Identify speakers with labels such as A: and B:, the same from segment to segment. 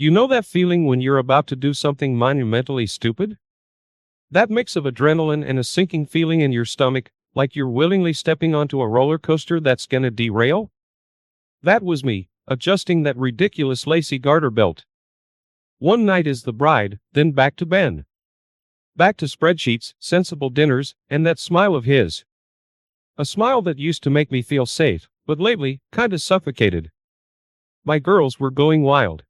A: You know that feeling when you're about to do something monumentally stupid? That mix of adrenaline and a sinking feeling in your stomach, like you're willingly stepping onto a roller coaster that's gonna derail? That was me, adjusting that ridiculous lacy garter belt. One night as the bride, then back to Ben. Back to spreadsheets, sensible dinners, and that smile of his. A smile that used to make me feel safe, but lately, kinda suffocated. My girls were going wild.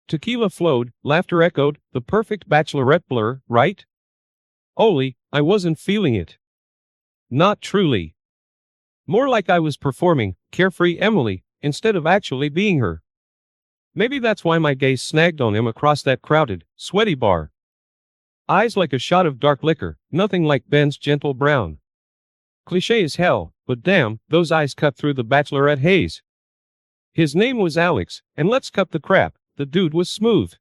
A: Tequila flowed, laughter echoed, the perfect bachelorette blur, right? Only, I wasn't feeling it. Not truly. More like I was performing, carefree Emily, instead of actually being her. Maybe that's why my gaze snagged on him across that crowded, sweaty bar. Eyes like a shot of dark liquor, nothing like Ben's gentle brown. Cliché as hell, but damn, those eyes cut through the bachelorette haze. His name was Alex, and let's cut the crap, the dude was smooth.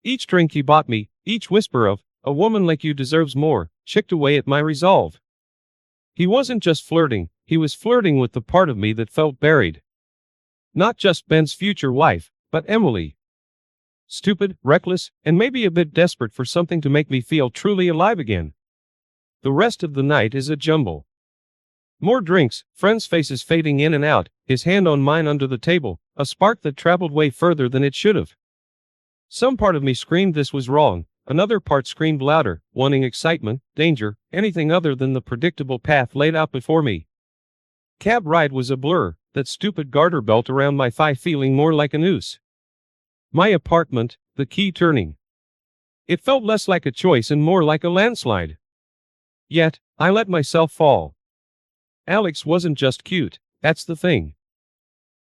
A: Each drink he bought me, each whisper of, "A woman like you deserves more," chicked away at my resolve. He wasn't just flirting, he was flirting with the part of me that felt buried. Not just Ben's future wife, but Emily. Stupid, reckless, and maybe a bit desperate for something to make me feel truly alive again. The rest of the night is a jumble. More drinks, friends' faces fading in and out, his hand on mine under the table, a spark that traveled way further than it should have. Some part of me screamed this was wrong, another part screamed louder, wanting excitement, danger, anything other than the predictable path laid out before me. Cab ride was a blur, that stupid garter belt around my thigh feeling more like a noose. My apartment, the key turning. It felt less like a choice and more like a landslide. Yet, I let myself fall. Alex wasn't just cute, that's the thing.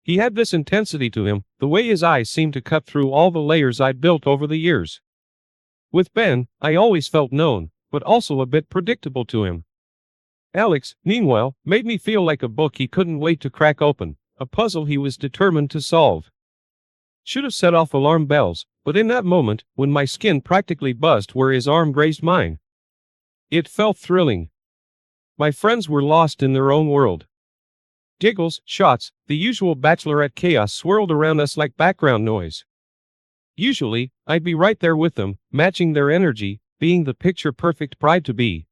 A: He had this intensity to him, the way his eyes seemed to cut through all the layers I'd built over the years. With Ben, I always felt known, but also a bit predictable to him. Alex, meanwhile, made me feel like a book he couldn't wait to crack open, a puzzle he was determined to solve. Should have set off alarm bells, but in that moment, when my skin practically buzzed where his arm grazed mine, it felt thrilling. My friends were lost in their own world. Giggles, shots, the usual bachelorette chaos swirled around us like background noise. Usually, I'd be right there with them, matching their energy, being the picture-perfect bride-to-be.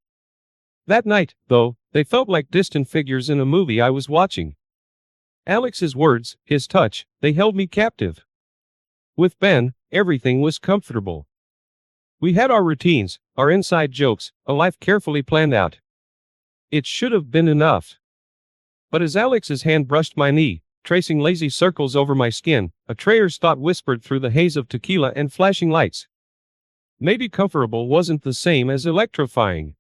A: That night, though, they felt like distant figures in a movie I was watching. Alex's words, his touch, they held me captive. With Ben, everything was comfortable. We had our routines, our inside jokes, a life carefully planned out. It should have been enough. But as Alex's hand brushed my knee, tracing lazy circles over my skin, a trayer's thought whispered through the haze of tequila and flashing lights. Maybe comfortable wasn't the same as electrifying.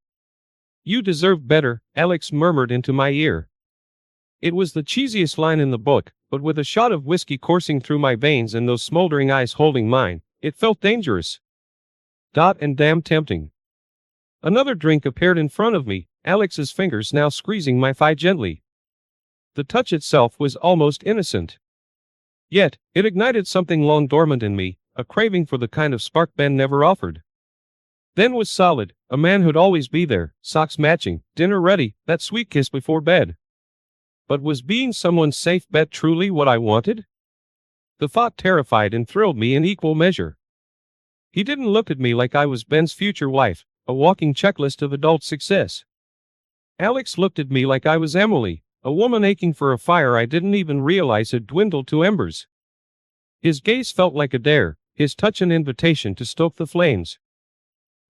A: "You deserve better," Alex murmured into my ear. It was the cheesiest line in the book, but with a shot of whiskey coursing through my veins and those smoldering eyes holding mine, it felt dangerous. And damn tempting. Another drink appeared in front of me, Alex's fingers now squeezing my thigh gently. The touch itself was almost innocent. Yet, it ignited something long dormant in me, a craving for the kind of spark Ben never offered. Then was solid, a man who'd always be there, socks matching, dinner ready, that sweet kiss before bed. But was being someone's safe bet truly what I wanted? The thought terrified and thrilled me in equal measure. He didn't look at me like I was Ben's future wife, a walking checklist of adult success. Alex looked at me like I was Emily, a woman aching for a fire I didn't even realize had dwindled to embers. His gaze felt like a dare, his touch an invitation to stoke the flames.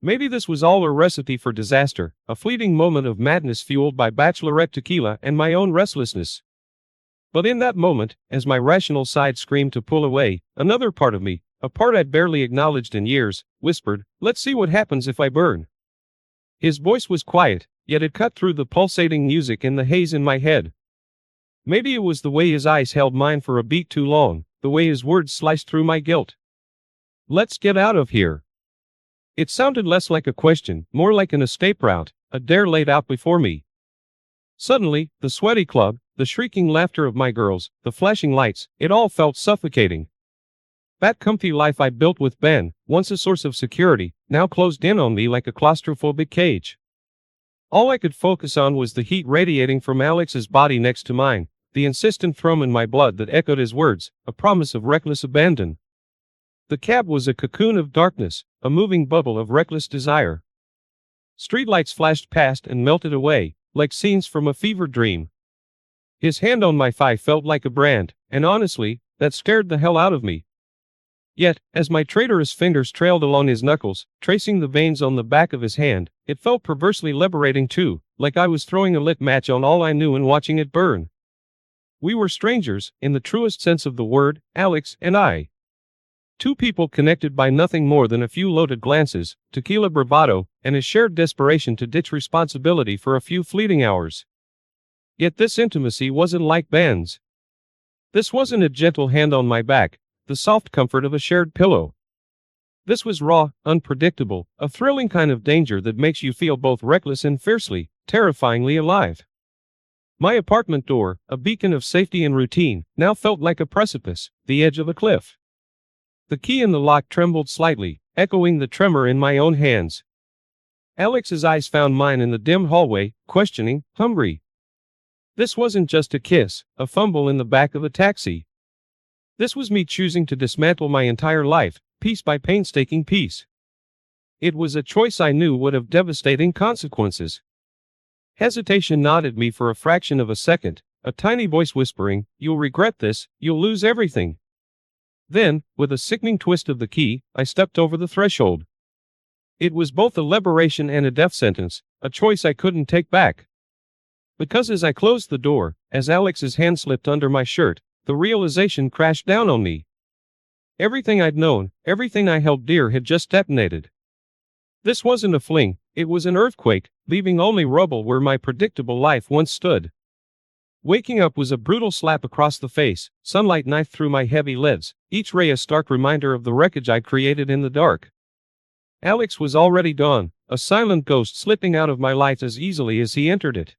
A: Maybe this was all a recipe for disaster, a fleeting moment of madness fueled by bachelorette tequila and my own restlessness. But in that moment, as my rational side screamed to pull away, another part of me, a part I'd barely acknowledged in years, whispered, "Let's see what happens if I burn." His voice was quiet, yet it cut through the pulsating music in the haze in my head. Maybe it was the way his eyes held mine for a beat too long, the way his words sliced through my guilt. "Let's get out of here." It sounded less like a question, more like an escape route, a dare laid out before me. Suddenly, the sweaty club, the shrieking laughter of my girls, the flashing lights, it all felt suffocating. That comfy life I built with Ben, once a source of security, now closed in on me like a claustrophobic cage. All I could focus on was the heat radiating from Alex's body next to mine, the insistent thrum in my blood that echoed his words, a promise of reckless abandon. The cab was a cocoon of darkness, a moving bubble of reckless desire. Streetlights flashed past and melted away, like scenes from a fever dream. His hand on my thigh felt like a brand, and honestly, that scared the hell out of me. Yet, as my traitorous fingers trailed along his knuckles, tracing the veins on the back of his hand, it felt perversely liberating too, like I was throwing a lit match on all I knew and watching it burn. We were strangers, in the truest sense of the word, Alex and I. Two people connected by nothing more than a few loaded glances, tequila bravado, and a shared desperation to ditch responsibility for a few fleeting hours. Yet this intimacy wasn't like Ben's. This wasn't a gentle hand on my back, the soft comfort of a shared pillow. This was raw, unpredictable, a thrilling kind of danger that makes you feel both reckless and fiercely, terrifyingly alive. My apartment door, a beacon of safety and routine, now felt like a precipice, the edge of a cliff. The key in the lock trembled slightly, echoing the tremor in my own hands. Alex's eyes found mine in the dim hallway, questioning, hungry. This wasn't just a kiss, a fumble in the back of a taxi. This was me choosing to dismantle my entire life, piece by painstaking piece. It was a choice I knew would have devastating consequences. Hesitation nodded me for a fraction of a second, a tiny voice whispering, "You'll regret this, you'll lose everything." Then, with a sickening twist of the key, I stepped over the threshold. It was both a liberation and a death sentence, a choice I couldn't take back. Because as I closed the door, as Alex's hand slipped under my shirt, the realization crashed down on me. Everything I'd known, everything I held dear had just detonated. This wasn't a fling, it was an earthquake, leaving only rubble where my predictable life once stood. Waking up was a brutal slap across the face, sunlight knifed through my heavy lids, each ray a stark reminder of the wreckage I created in the dark. Alex was already gone, a silent ghost slipping out of my life as easily as he entered it.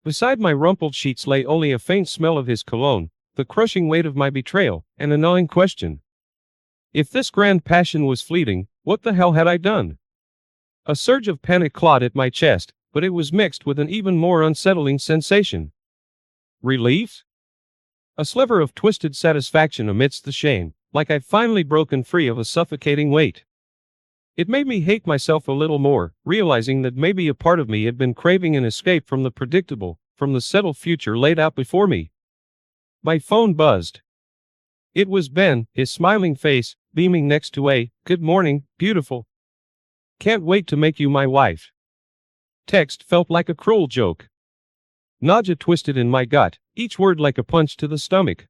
A: Beside my rumpled sheets lay only a faint smell of his cologne, the crushing weight of my betrayal, and a gnawing question. If this grand passion was fleeting, what the hell had I done? A surge of panic clawed at my chest, but it was mixed with an even more unsettling sensation. Relief? A sliver of twisted satisfaction amidst the shame, like I'd finally broken free of a suffocating weight. It made me hate myself a little more, realizing that maybe a part of me had been craving an escape from the predictable, from the settled future laid out before me. My phone buzzed. It was Ben, his smiling face, beaming next to a, "Good morning, beautiful. Can't wait to make you my wife." Text felt like a cruel joke. Nausea twisted in my gut, each word like a punch to the stomach.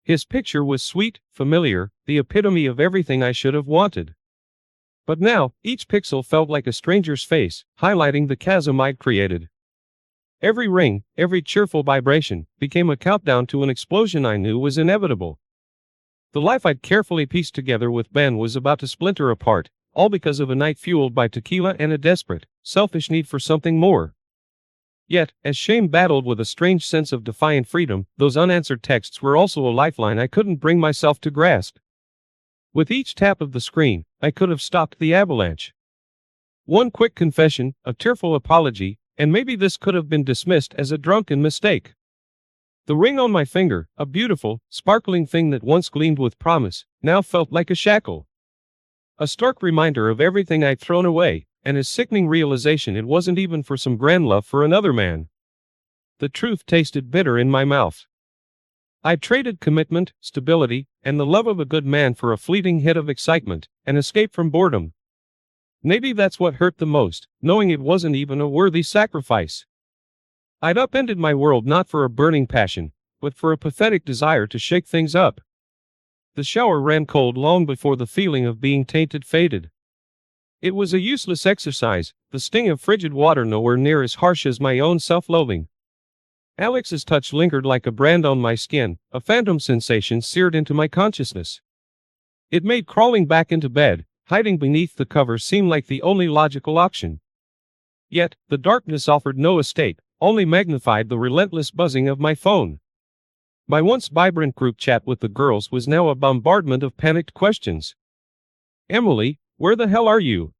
A: His picture was sweet, familiar, the epitome of everything I should have wanted. But now, each pixel felt like a stranger's face, highlighting the chasm I'd created. Every ring, every cheerful vibration, became a countdown to an explosion I knew was inevitable. The life I'd carefully pieced together with Ben was about to splinter apart, all because of a night fueled by tequila and a desperate, selfish need for something more. Yet, as shame battled with a strange sense of defiant freedom, those unanswered texts were also a lifeline I couldn't bring myself to grasp. With each tap of the screen, I could have stopped the avalanche. One quick confession, a tearful apology, and maybe this could have been dismissed as a drunken mistake. The ring on my finger, a beautiful, sparkling thing that once gleamed with promise, now felt like a shackle. A stark reminder of everything I'd thrown away, and a sickening realization it wasn't even for some grand love for another man. The truth tasted bitter in my mouth. I traded commitment, stability, and the love of a good man for a fleeting hit of excitement, an escape from boredom. Maybe that's what hurt the most, knowing it wasn't even a worthy sacrifice. I'd upended my world not for a burning passion, but for a pathetic desire to shake things up. The shower ran cold long before the feeling of being tainted faded. It was a useless exercise, the sting of frigid water nowhere near as harsh as my own self-loathing. Alex's touch lingered like a brand on my skin, a phantom sensation seared into my consciousness. It made crawling back into bed, hiding beneath the covers seem like the only logical option. Yet, the darkness offered no escape, only magnified the relentless buzzing of my phone. My once vibrant group chat with the girls was now a bombardment of panicked questions. "Emily, where the hell are you?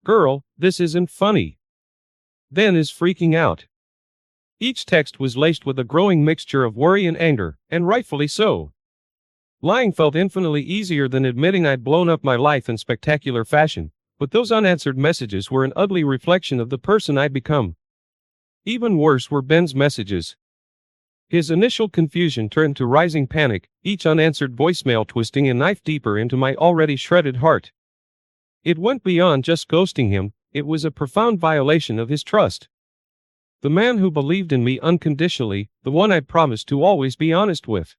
A: Girl, this isn't funny. Ben is freaking out." Each text was laced with a growing mixture of worry and anger, and rightfully so. Lying felt infinitely easier than admitting I'd blown up my life in spectacular fashion, but those unanswered messages were an ugly reflection of the person I'd become. Even worse were Ben's messages. His initial confusion turned to rising panic, each unanswered voicemail twisting a knife deeper into my already shredded heart. It went beyond just ghosting him, it was a profound violation of his trust. The man who believed in me unconditionally, the one I'd promised to always be honest with.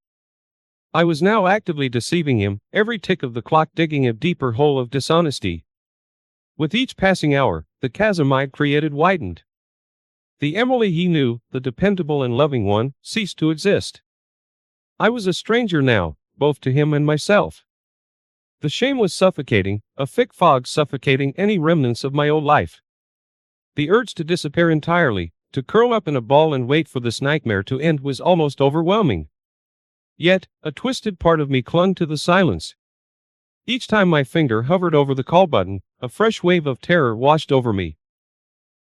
A: I was now actively deceiving him, every tick of the clock digging a deeper hole of dishonesty. With each passing hour, the chasm I'd created widened. The Emily he knew, the dependable and loving one, ceased to exist. I was a stranger now, both to him and myself. The shame was suffocating, a thick fog suffocating any remnants of my old life. The urge to disappear entirely, to curl up in a ball and wait for this nightmare to end was almost overwhelming. Yet, a twisted part of me clung to the silence. Each time my finger hovered over the call button, a fresh wave of terror washed over me.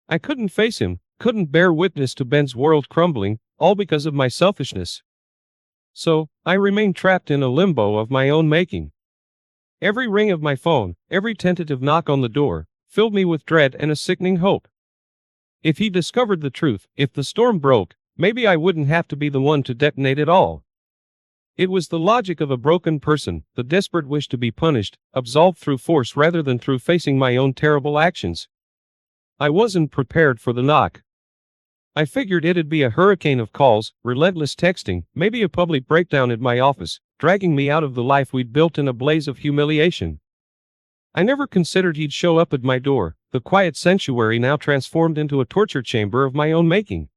A: I couldn't face him, couldn't bear witness to Ben's world crumbling, all because of my selfishness. So, I remained trapped in a limbo of my own making. Every ring of my phone, every tentative knock on the door, filled me with dread and a sickening hope. If he discovered the truth, if the storm broke, maybe I wouldn't have to be the one to detonate it all. It was the logic of a broken person, the desperate wish to be punished, absolved through force rather than through facing my own terrible actions. I wasn't prepared for the knock. I figured it'd be a hurricane of calls, relentless texting, maybe a public breakdown at my office, dragging me out of the life we'd built in a blaze of humiliation. I never considered he'd show up at my door, the quiet sanctuary now transformed into a torture chamber of my own making.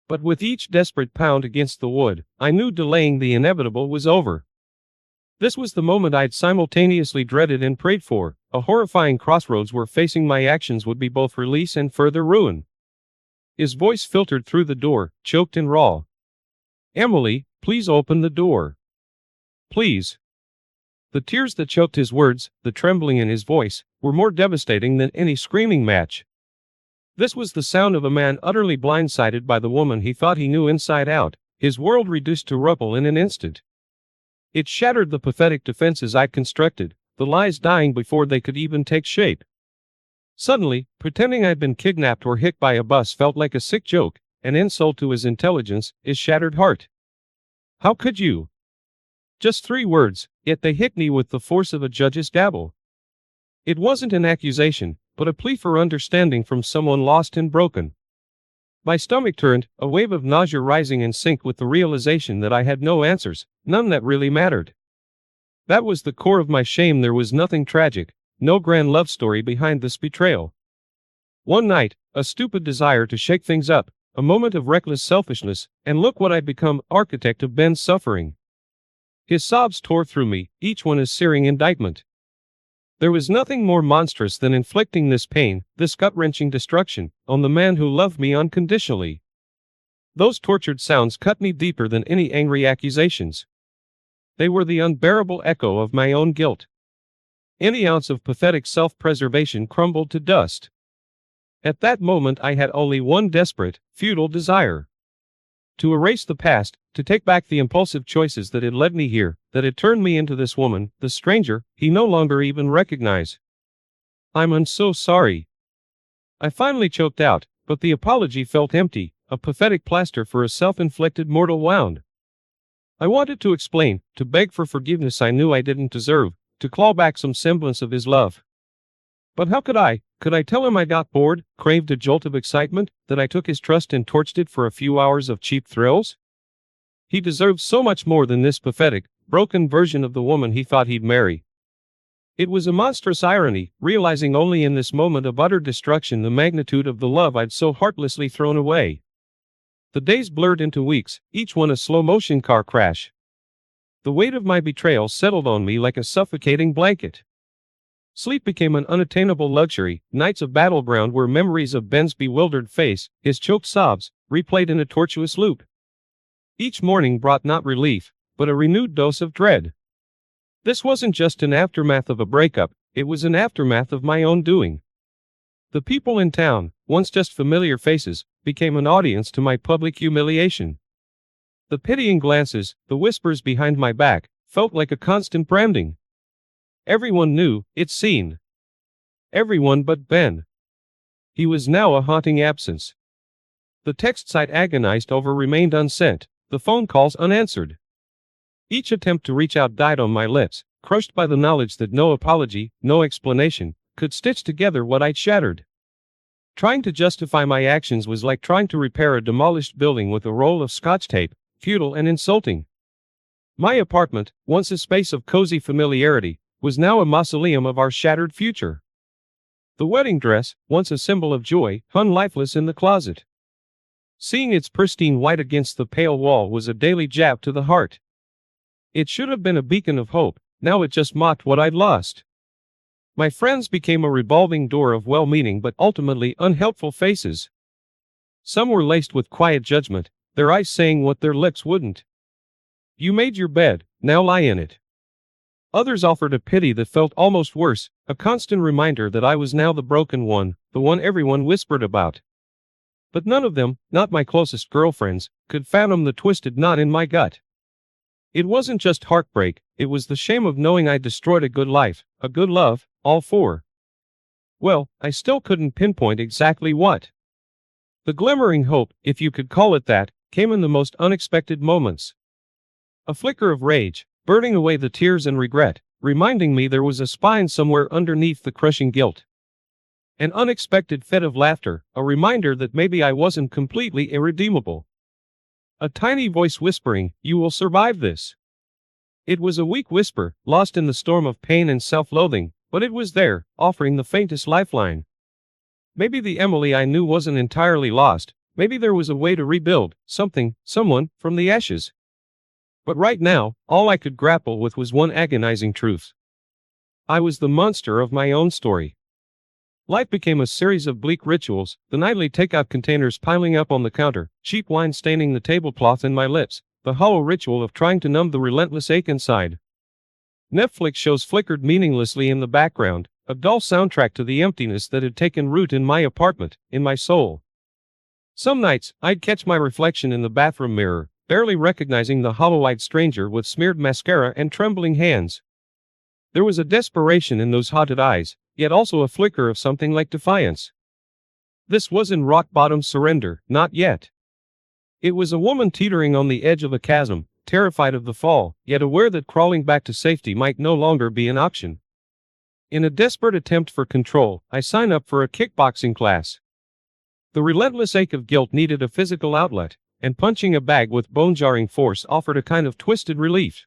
A: But with each desperate pound against the wood, I knew delaying the inevitable was over. This was the moment I'd simultaneously dreaded and prayed for, a horrifying crossroads where facing my actions would be both release and further ruin. His voice filtered through the door, choked and raw. "Emily, please open the door. Please." The tears that choked his words, the trembling in his voice, were more devastating than any screaming match. This was the sound of a man utterly blindsided by the woman he thought he knew inside out, his world reduced to rubble in an instant. It shattered the pathetic defenses I'd constructed, the lies dying before they could even take shape. Suddenly, pretending I'd been kidnapped or hit by a bus felt like a sick joke, an insult to his intelligence, his shattered heart. How could you? Just 3 words, yet they hit me with the force of a judge's gavel. It wasn't an accusation, but a plea for understanding from someone lost and broken. My stomach turned, a wave of nausea rising in sync with the realization that I had no answers, none that really mattered. That was the core of my shame. There was nothing tragic, no grand love story behind this betrayal. One night, a stupid desire to shake things up, a moment of reckless selfishness, and look what I'd become, architect of Ben's suffering. His sobs tore through me, each one a searing indictment. There was nothing more monstrous than inflicting this pain, this gut-wrenching destruction, on the man who loved me unconditionally. Those tortured sounds cut me deeper than any angry accusations. They were the unbearable echo of my own guilt. Any ounce of pathetic self-preservation crumbled to dust. At that moment I had only one desperate, futile desire. To erase the past, to take back the impulsive choices that had led me here, that had turned me into this woman, the stranger he no longer even recognized. "I'm so sorry." I finally choked out, but the apology felt empty, a pathetic plaster for a self-inflicted mortal wound. I wanted to explain, to beg for forgiveness I knew I didn't deserve, to claw back some semblance of his love. But how could I? Could I tell him I got bored, craved a jolt of excitement, that I took his trust and torched it for a few hours of cheap thrills? He deserved so much more than this pathetic, broken version of the woman he thought he'd marry. It was a monstrous irony, realizing only in this moment of utter destruction the magnitude of the love I'd so heartlessly thrown away. The days blurred into weeks, each one a slow-motion car crash. The weight of my betrayal settled on me like a suffocating blanket. Sleep became an unattainable luxury, nights of battleground were memories of Ben's bewildered face, his choked sobs, replayed in a tortuous loop. Each morning brought not relief, but a renewed dose of dread. This wasn't just an aftermath of a breakup, it was an aftermath of my own doing. The people in town, once just familiar faces, became an audience to my public humiliation. The pitying glances, the whispers behind my back, felt like a constant branding. Everyone knew, it seemed. Everyone but Ben. He was now a haunting absence. The texts I'd agonized over remained unsent, the phone calls unanswered. Each attempt to reach out died on my lips, crushed by the knowledge that no apology, no explanation, could stitch together what I'd shattered. Trying to justify my actions was like trying to repair a demolished building with a roll of scotch tape, futile and insulting. My apartment, once a space of cozy familiarity, was now a mausoleum of our shattered future. The wedding dress, once a symbol of joy, hung lifeless in the closet. Seeing its pristine white against the pale wall was a daily jab to the heart. It should have been a beacon of hope, now it just mocked what I'd lost. My friends became a revolving door of well-meaning but ultimately unhelpful faces. Some were laced with quiet judgment, their eyes saying what their lips wouldn't. You made your bed, now lie in it. Others offered a pity that felt almost worse, a constant reminder that I was now the broken one, the one everyone whispered about. But none of them, not my closest girlfriends, could fathom the twisted knot in my gut. It wasn't just heartbreak, it was the shame of knowing I'd destroyed a good life, a good love, all for. Well, I still couldn't pinpoint exactly what. The glimmering hope, if you could call it that, came in the most unexpected moments. A flicker of rage, burning away the tears and regret, reminding me there was a spine somewhere underneath the crushing guilt. An unexpected fit of laughter, a reminder that maybe I wasn't completely irredeemable. A tiny voice whispering, "You will survive this." It was a weak whisper, lost in the storm of pain and self-loathing, but it was there, offering the faintest lifeline. Maybe the Emily I knew wasn't entirely lost, maybe there was a way to rebuild, something, someone, from the ashes. But right now, all I could grapple with was one agonizing truth. I was the monster of my own story. Life became a series of bleak rituals, the nightly takeout containers piling up on the counter, cheap wine staining the tablecloth in my lips, the hollow ritual of trying to numb the relentless ache inside. Netflix shows flickered meaninglessly in the background, a dull soundtrack to the emptiness that had taken root in my apartment, in my soul. Some nights, I'd catch my reflection in the bathroom mirror, barely recognizing the hollow-eyed stranger with smeared mascara and trembling hands. There was a desperation in those haunted eyes, yet also a flicker of something like defiance. This wasn't rock-bottom surrender, not yet. It was a woman teetering on the edge of a chasm, terrified of the fall, yet aware that crawling back to safety might no longer be an option. In a desperate attempt for control, I signed up for a kickboxing class. The relentless ache of guilt needed a physical outlet, and punching a bag with bone-jarring force offered a kind of twisted relief.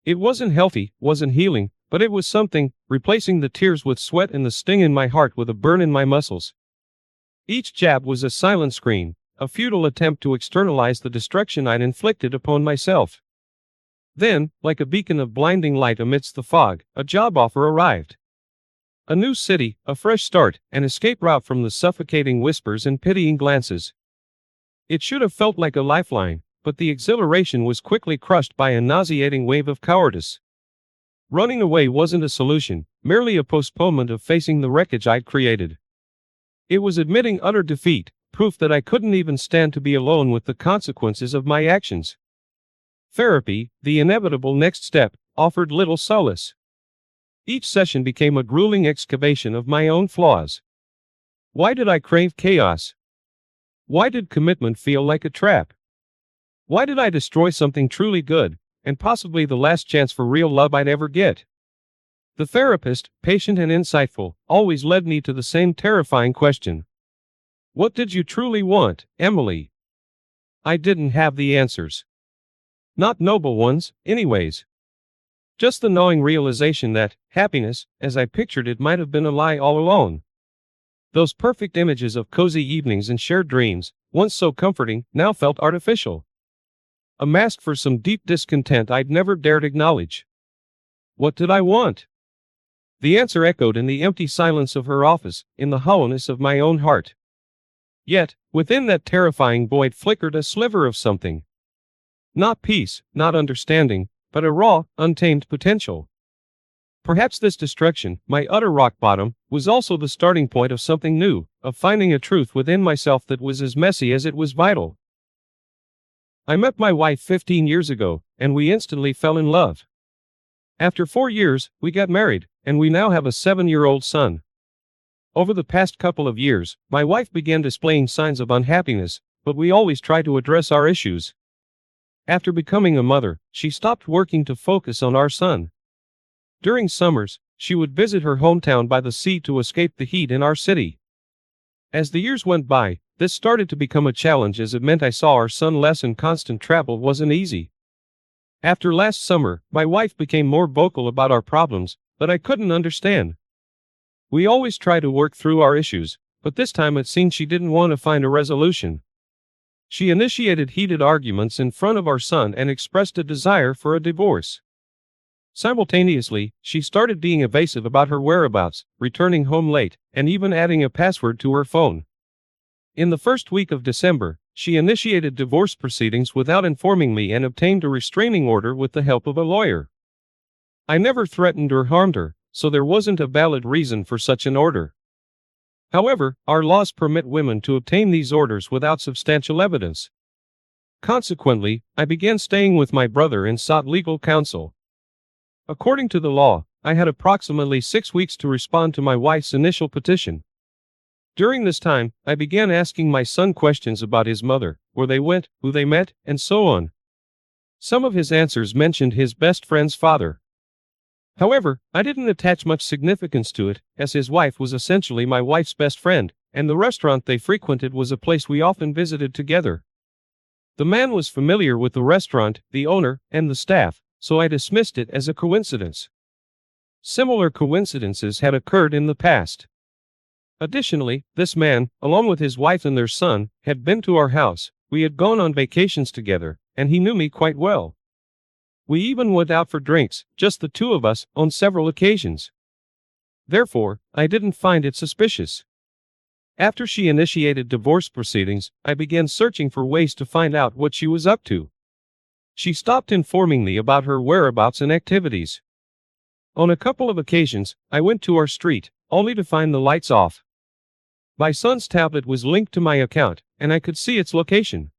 A: It wasn't healthy, wasn't healing, but it was something, replacing the tears with sweat and the sting in my heart with a burn in my muscles. Each jab was a silent scream, a futile attempt to externalize the destruction I'd inflicted upon myself. Then, like a beacon of blinding light amidst the fog, a job offer arrived. A new city, a fresh start, an escape route from the suffocating whispers and pitying glances. It should have felt like a lifeline, but the exhilaration was quickly crushed by a nauseating wave of cowardice. Running away wasn't a solution, merely a postponement of facing the wreckage I'd created. It was admitting utter defeat, proof that I couldn't even stand to be alone with the consequences of my actions. Therapy, the inevitable next step, offered little solace. Each session became a grueling excavation of my own flaws. Why did I crave chaos? Why did commitment feel like a trap? Why did I destroy something truly good, and possibly the last chance for real love I'd ever get? The therapist, patient and insightful, always led me to the same terrifying question. What did you truly want, Emily? I didn't have the answers. Not noble ones, anyways. Just the gnawing realization that happiness, as I pictured it, might have been a lie all along. Those perfect images of cozy evenings and shared dreams, once so comforting, now felt artificial. A mask for some deep discontent I'd never dared acknowledge. What did I want? The answer echoed in the empty silence of her office, in the hollowness of my own heart. Yet, within that terrifying void flickered a sliver of something. Not peace, not understanding, but a raw, untamed potential. Perhaps this destruction, my utter rock bottom, was also the starting point of something new, of finding a truth within myself that was as messy as it was vital. I met my wife 15 years ago, and we instantly fell in love. After 4 years, we got married, and we now have a 7-year-old son. Over the past couple of years, my wife began displaying signs of unhappiness, but we always try to address our issues. After becoming a mother, she stopped working to focus on our son. During summers, she would visit her hometown by the sea to escape the heat in our city. As the years went by, this started to become a challenge as it meant I saw our son less and constant travel wasn't easy. After last summer, my wife became more vocal about our problems, but I couldn't understand. We always try to work through our issues, but this time it seemed she didn't want to find a resolution. She initiated heated arguments in front of our son and expressed a desire for a divorce. Simultaneously, she started being evasive about her whereabouts, returning home late, and even adding a password to her phone. In the first week of December, she initiated divorce proceedings without informing me and obtained a restraining order with the help of a lawyer. I never threatened or harmed her, so there wasn't a valid reason for such an order. However, our laws permit women to obtain these orders without substantial evidence. Consequently, I began staying with my brother and sought legal counsel. According to the law, I had approximately 6 weeks to respond to my wife's initial petition. During this time, I began asking my son questions about his mother, where they went, who they met, and so on. Some of his answers mentioned his best friend's father. However, I didn't attach much significance to it, as his wife was essentially my wife's best friend, and the restaurant they frequented was a place we often visited together. The man was familiar with the restaurant, the owner, and the staff, so I dismissed it as a coincidence. Similar coincidences had occurred in the past. Additionally, this man, along with his wife and their son, had been to our house. We had gone on vacations together, and he knew me quite well. We even went out for drinks, just the two of us, on several occasions. Therefore, I didn't find it suspicious. After she initiated divorce proceedings, I began searching for ways to find out what she was up to. She stopped informing me about her whereabouts and activities. On a couple of occasions, I went to our street, only to find the lights off. My son's tablet was linked to my account, and I could see its location.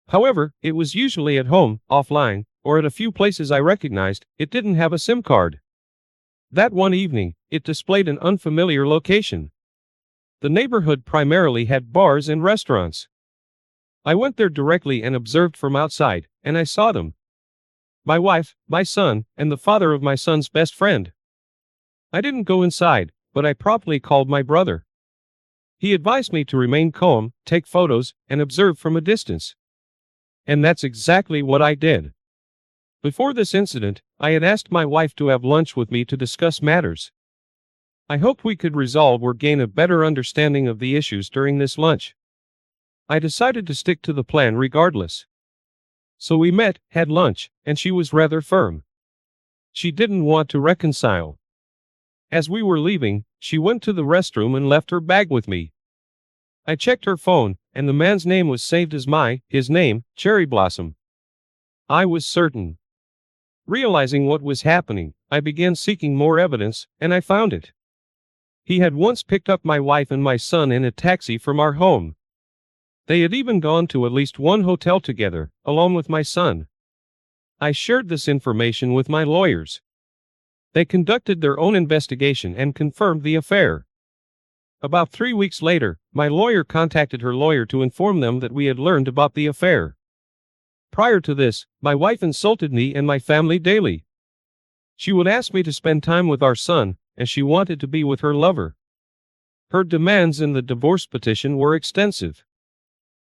A: However, it was usually at home, offline, or at a few places I recognized. It didn't have a SIM card. That one evening, it displayed an unfamiliar location. The neighborhood primarily had bars and restaurants. I went there directly and observed from outside, and I saw them. My wife, my son, and the father of my son's best friend. I didn't go inside, but I promptly called my brother. He advised me to remain calm, take photos, and observe from a distance. And that's exactly what I did. Before this incident, I had asked my wife to have lunch with me to discuss matters. I hoped we could resolve or gain a better understanding of the issues during this lunch. I decided to stick to the plan regardless. So we met, had lunch, and she was rather firm. She didn't want to reconcile. As we were leaving, she went to the restroom and left her bag with me. I checked her phone, and the man's name was saved as his name, Cherry Blossom. I was certain. Realizing what was happening, I began seeking more evidence, and I found it. He had once picked up my wife and my son in a taxi from our home. They had even gone to at least one hotel together, along with my son. I shared this information with my lawyers. They conducted their own investigation and confirmed the affair. About 3 weeks later, my lawyer contacted her lawyer to inform them that we had learned about the affair. Prior to this, my wife insulted me and my family daily. She would ask me to spend time with our son, and she wanted to be with her lover. Her demands in the divorce petition were extensive.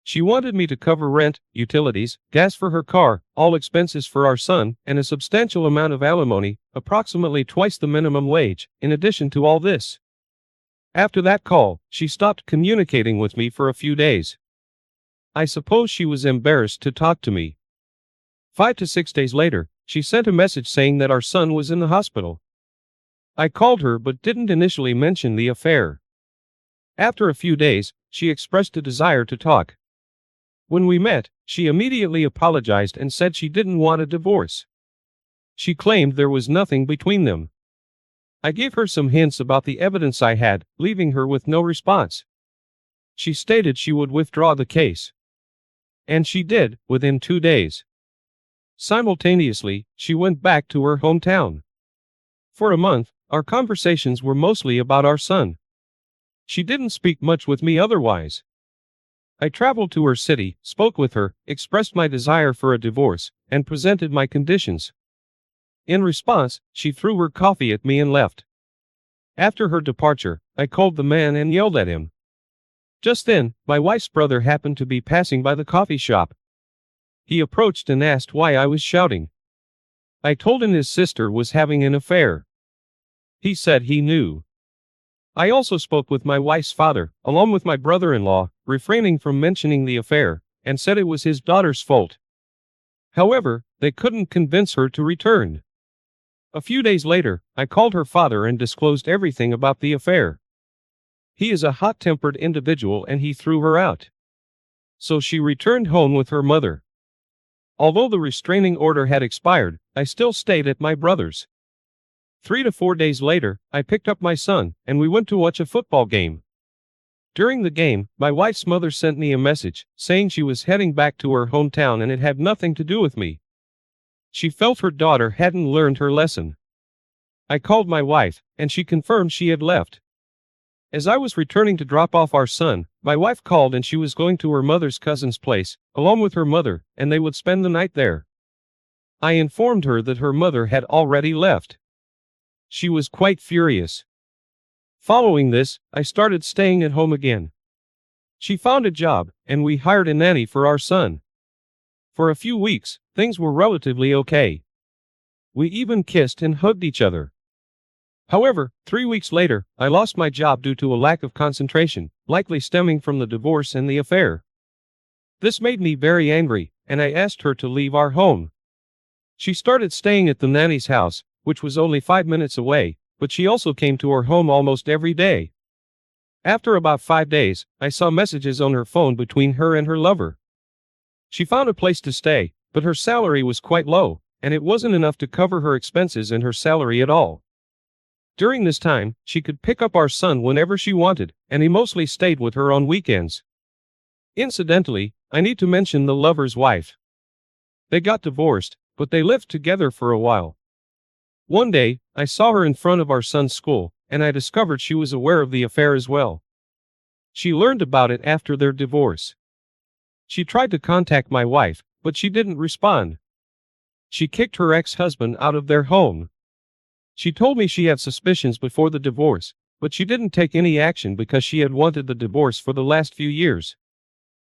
A: She wanted me to cover rent, utilities, gas for her car, all expenses for our son, and a substantial amount of alimony, approximately twice the minimum wage, in addition to all this. After that call, she stopped communicating with me for a few days. I suppose she was embarrassed to talk to me. 5 to 6 days later, she sent a message saying that our son was in the hospital. I called her but didn't initially mention the affair. After a few days, she expressed a desire to talk. When we met, she immediately apologized and said she didn't want a divorce. She claimed there was nothing between them. I gave her some hints about the evidence I had, leaving her with no response. She stated she would withdraw the case. And she did, within 2 days. Simultaneously, she went back to her hometown. For a month, our conversations were mostly about our son. She didn't speak much with me otherwise. I traveled to her city, spoke with her, expressed my desire for a divorce, and presented my conditions. In response, she threw her coffee at me and left. After her departure, I called the man and yelled at him. Just then, my wife's brother happened to be passing by the coffee shop. He approached and asked why I was shouting. I told him his sister was having an affair. He said he knew. I also spoke with my wife's father, along with my brother-in-law, refraining from mentioning the affair, and said it was his daughter's fault. However, they couldn't convince her to return. A few days later, I called her father and disclosed everything about the affair. He is a hot-tempered individual and he threw her out. So she returned home with her mother. Although the restraining order had expired, I still stayed at my brother's. 3 to 4 days later, I picked up my son, and we went to watch a football game. During the game, my wife's mother sent me a message, saying she was heading back to her hometown and it had nothing to do with me. She felt her daughter hadn't learned her lesson. I called my wife, and she confirmed she had left. As I was returning to drop off our son, my wife called and she was going to her mother's cousin's place, along with her mother, and they would spend the night there. I informed her that her mother had already left. She was quite furious. Following this, I started staying at home again. She found a job, and we hired a nanny for our son. For a few weeks, things were relatively okay. We even kissed and hugged each other. However, 3 weeks later, I lost my job due to a lack of concentration, likely stemming from the divorce and the affair. This made me very angry, and I asked her to leave our home. She started staying at the nanny's house, which was only 5 minutes away, but she also came to our home almost every day. After about 5 days, I saw messages on her phone between her and her lover. She found a place to stay, but her salary was quite low, and it wasn't enough to cover her expenses and her salary at all. During this time, she could pick up our son whenever she wanted, and he mostly stayed with her on weekends. Incidentally, I need to mention the lover's wife. They got divorced, but they lived together for a while. One day, I saw her in front of our son's school, and I discovered she was aware of the affair as well. She learned about it after their divorce. She tried to contact my wife, but she didn't respond. She kicked her ex-husband out of their home. She told me she had suspicions before the divorce, but she didn't take any action because she had wanted the divorce for the last few years.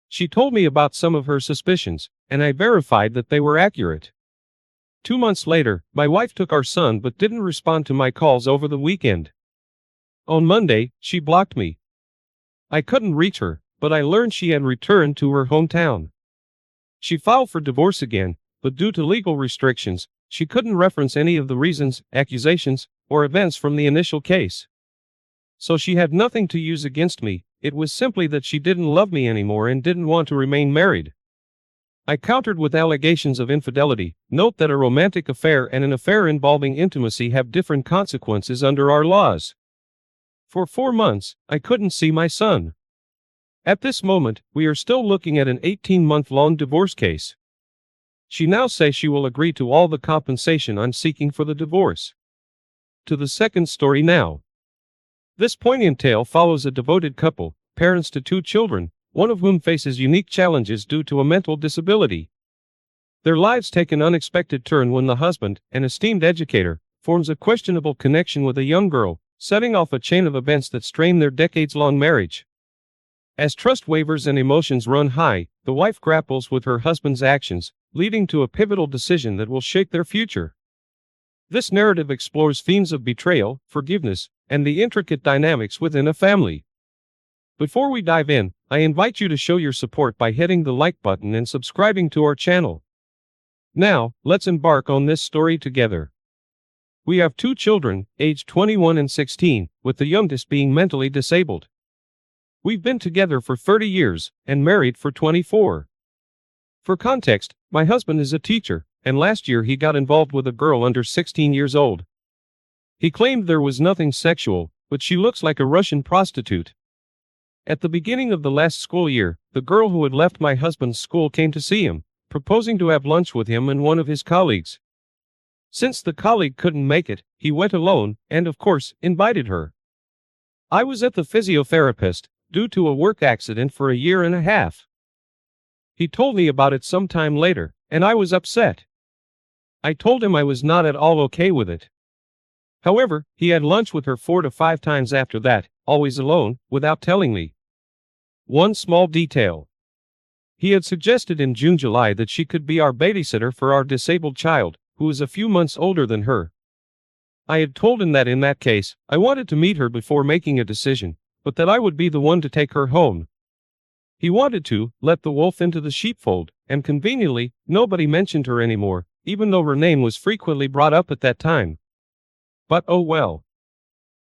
A: She told me about some of her suspicions, and I verified that they were accurate. 2 months later, my wife took our son but didn't respond to my calls over the weekend. On Monday, she blocked me. I couldn't reach her, but I learned she had returned to her hometown. She filed for divorce again, but due to legal restrictions, she couldn't reference any of the reasons, accusations, or events from the initial case. So she had nothing to use against me. It was simply that she didn't love me anymore and didn't want to remain married. I countered with allegations of infidelity. Note that a romantic affair and an affair involving intimacy have different consequences under our laws. For 4 months, I couldn't see my son. At this moment, we are still looking at an 18-month-long divorce case. She now says she will agree to all the compensation I'm seeking for the divorce. To the second story now. This poignant tale follows a devoted couple, parents to 2 children, one of whom faces unique challenges due to a mental disability. Their lives take an unexpected turn when the husband, an esteemed educator, forms a questionable connection with a young girl, setting off a chain of events that strain their decades-long marriage. As trust wavers and emotions run high, the wife grapples with her husband's actions, leading to a pivotal decision that will shape their future. This narrative explores themes of betrayal, forgiveness, and the intricate dynamics within a family. Before we dive in, I invite you to show your support by hitting the like button and subscribing to our channel. Now, let's embark on this story together. We have 2 children, aged 21 and 16, with the youngest being mentally disabled. We've been together for 30 years, and married for 24. For context, my husband is a teacher, and last year he got involved with a girl under 16 years old. He claimed there was nothing sexual, but she looks like a Russian prostitute. At the beginning of the last school year, the girl who had left my husband's school came to see him, proposing to have lunch with him and one of his colleagues. Since the colleague couldn't make it, he went alone, and of course, invited her. I was at the physiotherapist, due to a work accident for a year and a half. He told me about it sometime later, and I was upset. I told him I was not at all okay with it. However, he had lunch with her 4 to 5 times after that, always alone, without telling me. One small detail. He had suggested in June-July that she could be our babysitter for our disabled child, who is a few months older than her. I had told him that in that case, I wanted to meet her before making a decision, but that I would be the one to take her home. He wanted to let the wolf into the sheepfold, and conveniently, nobody mentioned her anymore, even though her name was frequently brought up at that time. But oh well.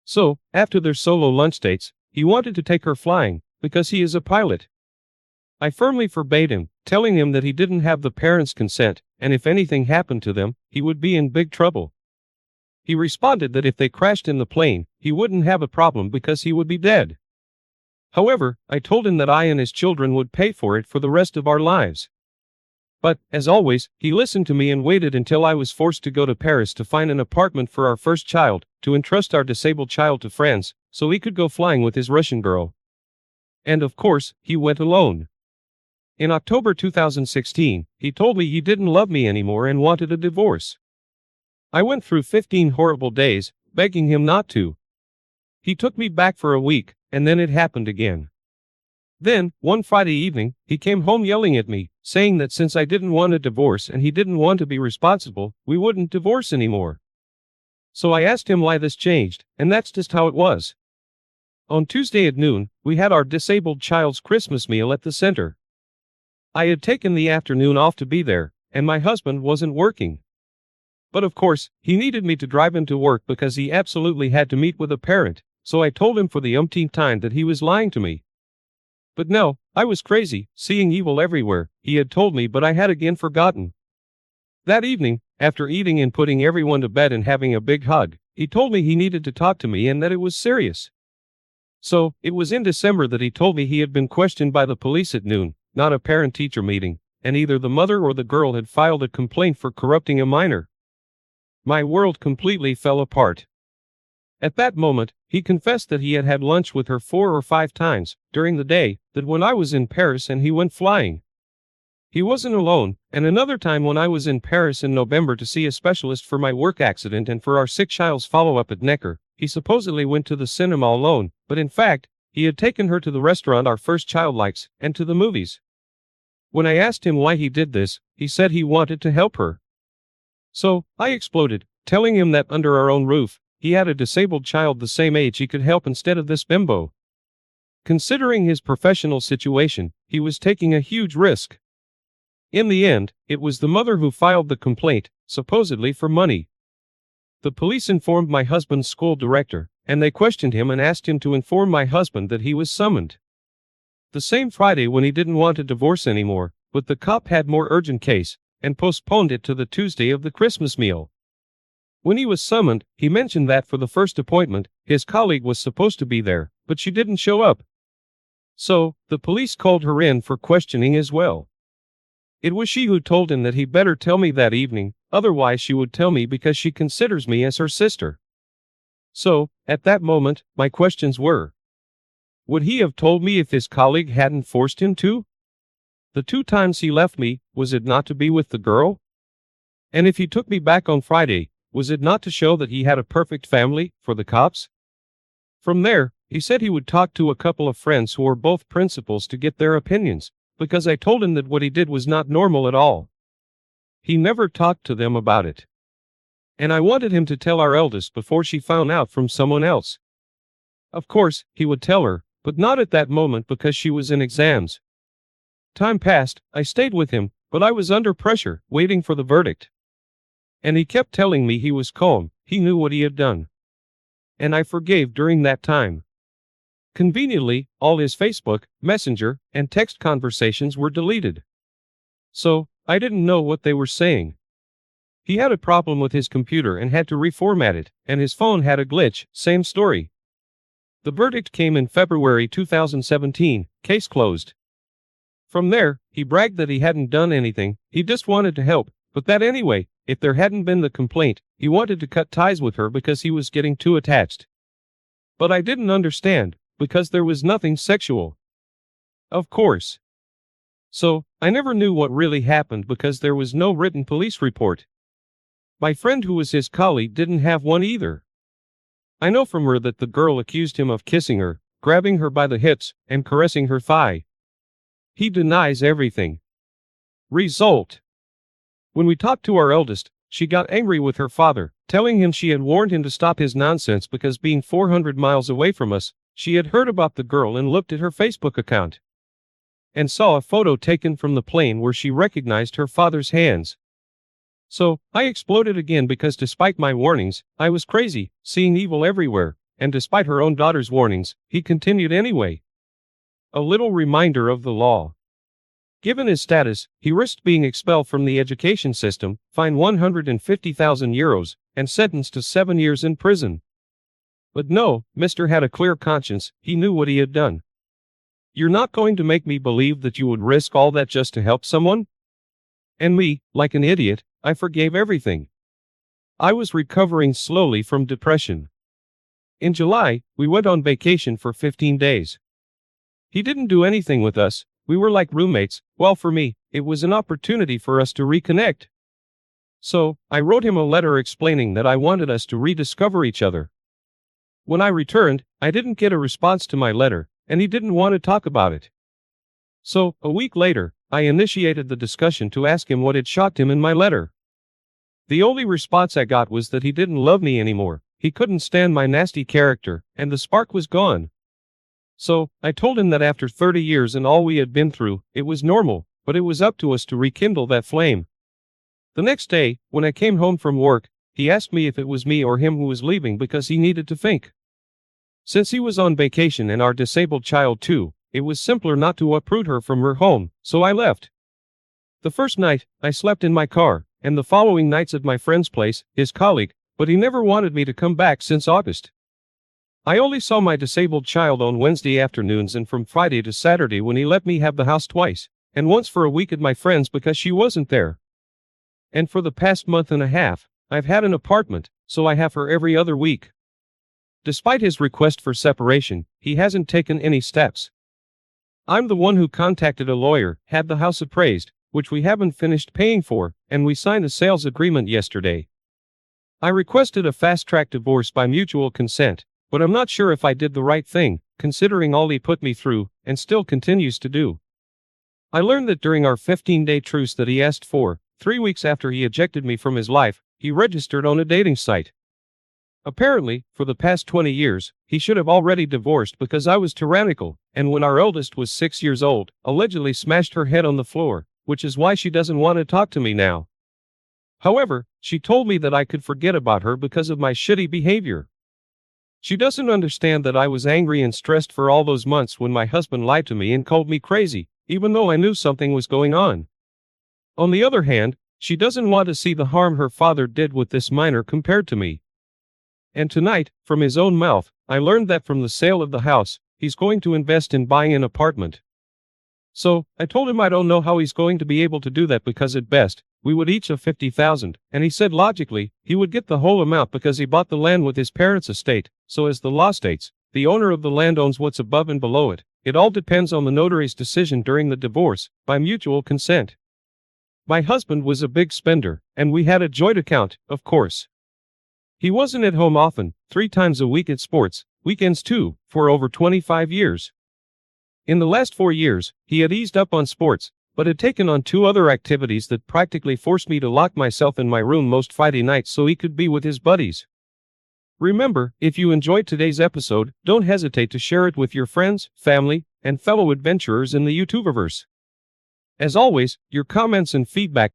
A: So, after their solo lunch dates, he wanted to take her flying, because he is a pilot. I firmly forbade him, telling him that he didn't have the parents' consent, and if anything happened to them, he would be in big trouble. He responded that if they crashed in the plane, he wouldn't have a problem because he would be dead. However, I told him that I and his children would pay for it for the rest of our lives. But, as always, he listened to me and waited until I was forced to go to Paris to find an apartment for our first child, to entrust our disabled child to friends, so he could go flying with his Russian girl. And of course, he went alone. In October 2016, he told me he didn't love me anymore and wanted a divorce. I went through 15 horrible days, begging him not to. He took me back for a week, and then it happened again. Then, one Friday evening, he came home yelling at me, saying that since I didn't want a divorce and he didn't want to be responsible, we wouldn't divorce anymore. So I asked him why this changed, and that's just how it was. On Tuesday at noon, we had our disabled child's Christmas meal at the center. I had taken the afternoon off to be there, and my husband wasn't working. But of course, he needed me to drive him to work because he absolutely had to meet with a parent, so I told him for the umpteenth time that he was lying to me. But no, I was crazy, seeing evil everywhere, he had told me, but I had again forgotten. That evening, after eating and putting everyone to bed and having a big hug, he told me he needed to talk to me and that it was serious. So, it was in December that he told me he had been questioned by the police at noon, not a parent-teacher meeting, and either the mother or the girl had filed a complaint for corrupting a minor. My world completely fell apart. At that moment, he confessed that he had had lunch with her 4 or 5 times during the day, that when I was in Paris and he went flying. He wasn't alone, and another time when I was in Paris in November to see a specialist for my work accident and for our sick child's follow-up at Necker, he supposedly went to the cinema alone, but in fact, he had taken her to the restaurant our first child likes, and to the movies. When I asked him why he did this, he said he wanted to help her. So, I exploded, telling him that under our own roof, he had a disabled child the same age he could help instead of this bimbo. Considering his professional situation, he was taking a huge risk. In the end, it was the mother who filed the complaint, supposedly for money. The police informed my husband's school director, and they questioned him and asked him to inform my husband that he was summoned. The same Friday when he didn't want a divorce anymore, but the cop had more urgent case, and postponed it to the Tuesday of the Christmas meal. When he was summoned, he mentioned that for the first appointment, his colleague was supposed to be there, but she didn't show up. So, the police called her in for questioning as well. It was she who told him that he better tell me that evening, otherwise she would tell me because she considers me as her sister. So, at that moment, my questions were: would he have told me if his colleague hadn't forced him to? The 2 times he left me, was it not to be with the girl? And if he took me back on Friday, was it not to show that he had a perfect family, for the cops? From there, he said he would talk to a couple of friends who were both principals to get their opinions, because I told him that what he did was not normal at all. He never talked to them about it. And I wanted him to tell our eldest before she found out from someone else. Of course, he would tell her, but not at that moment because she was in exams. Time passed, I stayed with him, but I was under pressure, waiting for the verdict. And he kept telling me he was calm, he knew what he had done. And I forgave during that time. Conveniently, all his Facebook, Messenger, and text conversations were deleted. So, I didn't know what they were saying. He had a problem with his computer and had to reformat it, and his phone had a glitch, same story. The verdict came in February 2017, case closed. From there, he bragged that he hadn't done anything, he just wanted to help, but that anyway, if there hadn't been the complaint, he wanted to cut ties with her because he was getting too attached. But I didn't understand, because there was nothing sexual. Of course. So, I never knew what really happened because there was no written police report. My friend who was his colleague didn't have one either. I know from her that the girl accused him of kissing her, grabbing her by the hips, and caressing her thigh. He denies everything. Result: when we talked to our eldest, she got angry with her father, telling him she had warned him to stop his nonsense because being 400 miles away from us, she had heard about the girl and looked at her Facebook account and saw a photo taken from the plane where she recognized her father's hands. So, I exploded again because despite my warnings, I was crazy, seeing evil everywhere, and despite her own daughter's warnings, he continued anyway. A little reminder of the law. Given his status, he risked being expelled from the education system, fined €150,000, and sentenced to 7 years in prison. But no, Mr. had a clear conscience, he knew what he had done. You're not going to make me believe that you would risk all that just to help someone? And me, like an idiot, I forgave everything. I was recovering slowly from depression. In July, we went on vacation for 15 days. He didn't do anything with us, we were like roommates. Well, for me, it was an opportunity for us to reconnect. So, I wrote him a letter explaining that I wanted us to rediscover each other. When I returned, I didn't get a response to my letter, and he didn't want to talk about it. So, a week later, I initiated the discussion to ask him what had shocked him in my letter. The only response I got was that he didn't love me anymore, he couldn't stand my nasty character, and the spark was gone. So, I told him that after 30 years and all we had been through, it was normal, but it was up to us to rekindle that flame. The next day, when I came home from work, he asked me if it was me or him who was leaving because he needed to think. Since he was on vacation and our disabled child too, it was simpler not to uproot her from her home, so I left. The first night, I slept in my car, and the following nights at my friend's place, his colleague, but he never wanted me to come back since August. I only saw my disabled child on Wednesday afternoons and from Friday to Saturday when he let me have the house twice, and once for a week at my friend's because she wasn't there. And for the past month and a half, I've had an apartment, so I have her every other week. Despite his request for separation, he hasn't taken any steps. I'm the one who contacted a lawyer, had the house appraised, which we haven't finished paying for, and we signed a sales agreement yesterday. I requested a fast-track divorce by mutual consent, but I'm not sure if I did the right thing, considering all he put me through, and still continues to do. I learned that during our 15-day truce that he asked for, 3 weeks after he ejected me from his life, he registered on a dating site. Apparently, for the past 20 years, he should have already divorced because I was tyrannical, and when our eldest was 6 years old, allegedly smashed her head on the floor, which is why she doesn't want to talk to me now. However, she told me that I could forget about her because of my shitty behavior. She doesn't understand that I was angry and stressed for all those months when my husband lied to me and called me crazy, even though I knew something was going on. On the other hand, she doesn't want to see the harm her father did with this minor compared to me. And tonight, from his own mouth, I learned that from the sale of the house, he's going to invest in buying an apartment. So, I told him I don't know how he's going to be able to do that because at best, we would each have $50,000, and he said logically, he would get the whole amount because he bought the land with his parents' estate, so as the law states, the owner of the land owns what's above and below it. It all depends on the notary's decision during the divorce, by mutual consent. My husband was a big spender, and we had a joint account, of course. He wasn't at home often, 3 times a week at sports, weekends too, for over 25 years. In the last 4 years, he had eased up on sports, but had taken on 2 other activities that practically forced me to lock myself in my room most Friday nights so he could be with his buddies. Remember, if you enjoyed today's episode, don't hesitate to share it with your friends, family, and fellow adventurers in the YouTuberverse. As always, your comments and feedback